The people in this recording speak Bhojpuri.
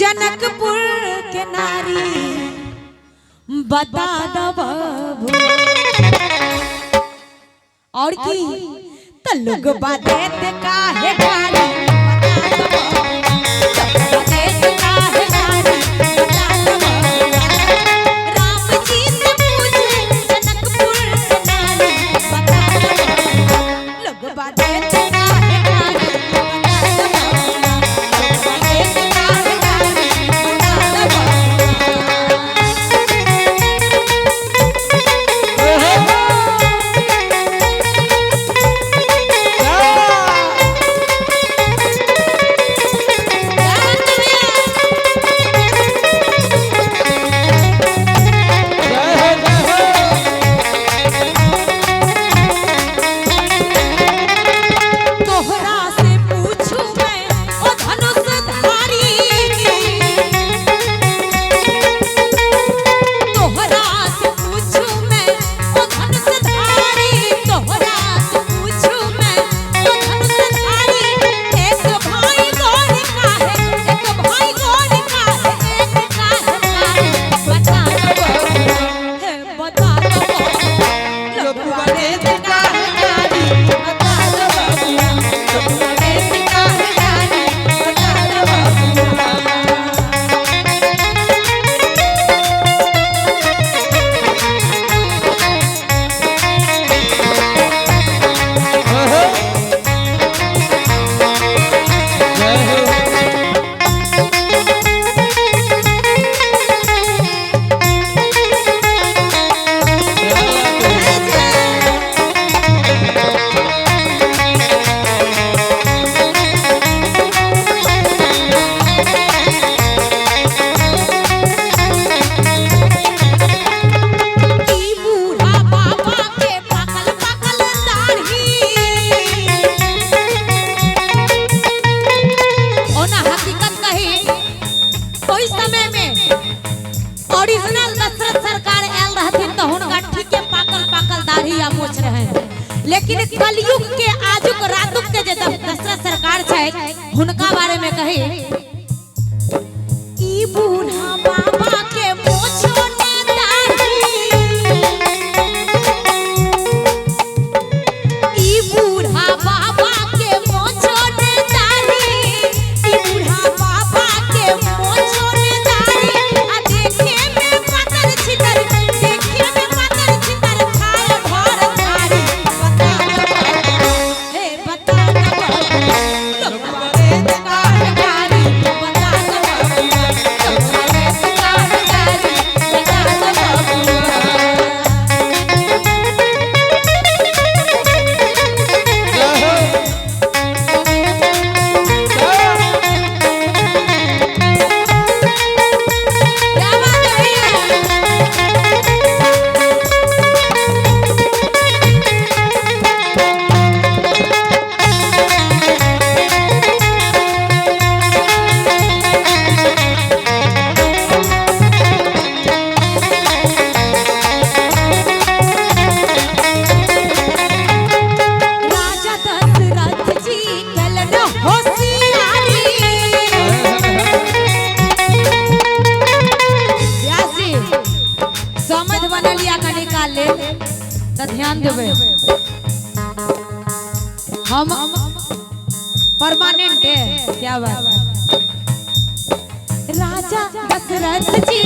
जनकपुर के नारी बता दो बाबू और की तलुग बाते ते काहे गारी लेकिन कलयुग के आजुक रातुक के दशरथ सरकार छै हुनका बारे में कही ई बूढ़ा बाबा के मोछो ने दाढ़ी ई बूढ़ा बाबा के मोछो ने दाढ़ी ई बूढ़ा बाबा के मोछो ने दाढ़ी आ देखे में पातर छितर देखे में पातर छितर खाए भर खाड़ी ध्यान देवे हम परमानेंट है क्या बात। राजा दशरथ जी